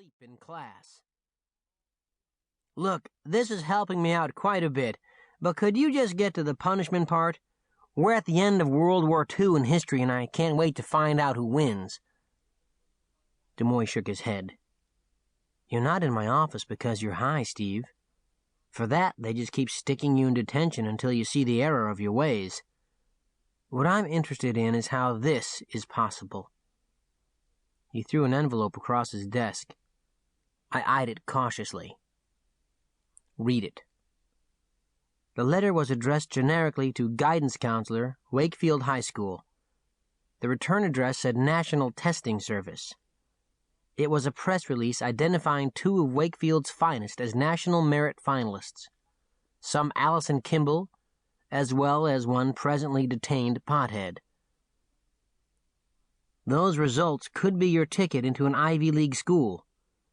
sleep in class. Look, this is helping me out quite a bit, but could you just get to the punishment part? We're at the end of World War II in history, and I can't wait to find out who wins. DeMoy shook his head. You're not in my office because you're high, Steve. For that, they just keep sticking you in detention until you see the error of your ways. What I'm interested in is how this is possible. He threw an envelope across his desk. I eyed it cautiously. Read it. The letter was addressed generically to Guidance Counselor, Wakefield High School. The return address said National Testing Service. It was a press release identifying 2 of Wakefield's finest as National Merit finalists, some Allison Kimball, as well as one presently detained pothead. Those results could be your ticket into an Ivy League school,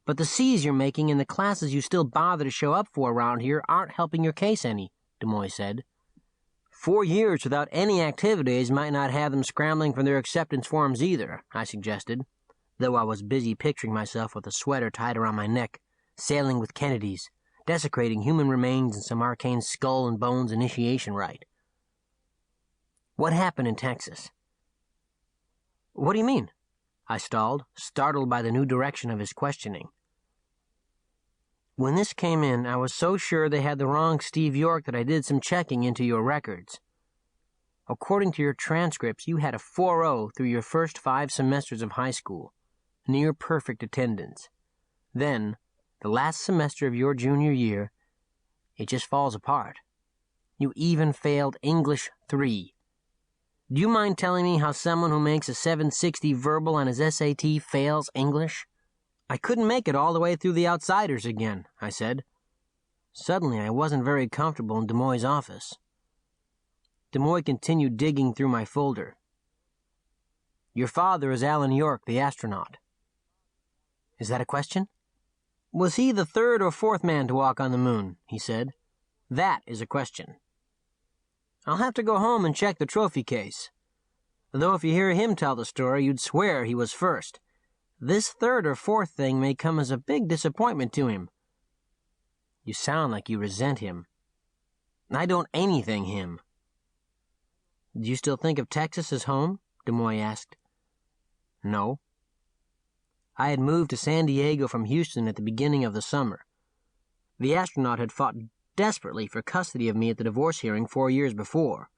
but the C's you're making in the classes you still bother to show up for around here aren't helping your case any, DeMoy said. 4 years without any activities might not have them scrambling for their acceptance forms either, I suggested, though I was busy picturing myself with a sweater tied around my neck, sailing with Kennedys, desecrating human remains in some arcane skull and bones initiation rite. What happened in Texas? What do you mean? I stalled, startled by the new direction of his questioning. When this came in, I was so sure they had the wrong Steve York that I did some checking into your records. According to your transcripts, you had a 4.0 through your first 5 semesters of high school, near perfect attendance. Then, the last semester of your junior year, it just falls apart. You even failed English 3. Do you mind telling me how someone who makes a 760 verbal on his SAT fails English? I couldn't make it all the way through the Outsiders again, I said. Suddenly, I wasn't very comfortable in DeMoy's office. DeMoy continued digging through my folder. Your father is Alan York, the astronaut. Is that a question? Was he the 3rd or 4th man to walk on the moon? He said. That is a question. I'll have to go home and check the trophy case. Though if you hear him tell the story, you'd swear he was first. This 3rd or 4th thing may come as a big disappointment to him. You sound like you resent him. I don't anything him. Do you still think of Texas as home? DeMoy asked. No. I had moved to San Diego from Houston at the beginning of the summer. The astronaut had fought desperately for custody of me at the divorce hearing 4 years before.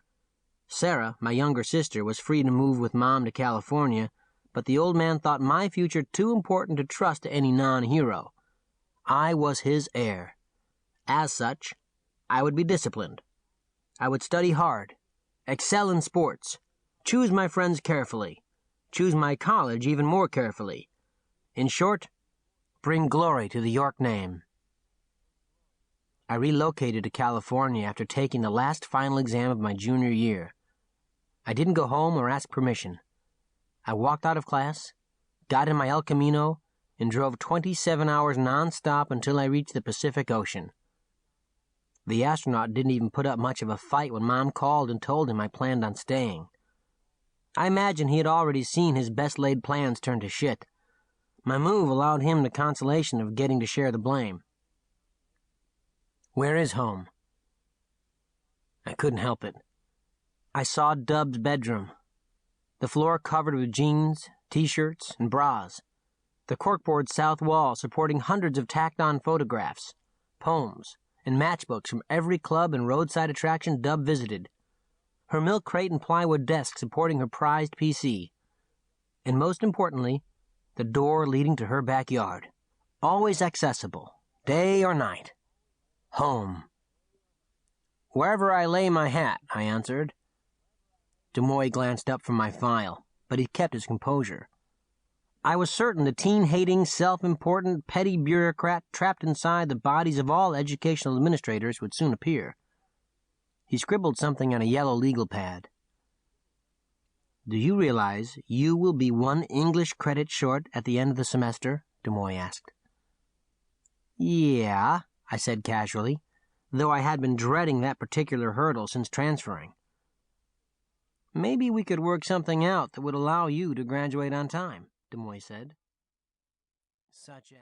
Sarah, my younger sister, was free to move with Mom to California, but the old man thought my future too important to trust to any non-hero. I was his heir. As such, I would be disciplined. I would study hard, excel in sports, choose my friends carefully, choose my college even more carefully. In short, bring glory to the York name. I relocated to California after taking the last final exam of my junior year. I didn't go home or ask permission. I walked out of class, got in my El Camino, and drove 27 hours non-stop until I reached the Pacific Ocean. The astronaut didn't even put up much of a fight when Mom called and told him I planned on staying. I imagine he had already seen his best-laid plans turn to shit. My move allowed him the consolation of getting to share the blame. Where is home? I couldn't help it. I saw Dub's bedroom. The floor covered with jeans, T-shirts, and bras. The corkboard south wall supporting hundreds of tacked-on photographs, poems, and matchbooks from every club and roadside attraction Dub visited. Her milk crate and plywood desk supporting her prized PC. And most importantly, the door leading to her backyard. Always accessible, day or night. Home. Wherever I lay my hat, I answered. DeMoy glanced up from my file, but he kept his composure. I was certain the teen-hating, self-important, petty bureaucrat trapped inside the bodies of all educational administrators would soon appear. He scribbled something on a yellow legal pad. Do you realize you will be 1 English credit short at the end of the semester? DeMoy asked. Yeah, I said casually, though I had been dreading that particular hurdle since transferring. Maybe we could work something out that would allow you to graduate on time, DeMoy said. Such as...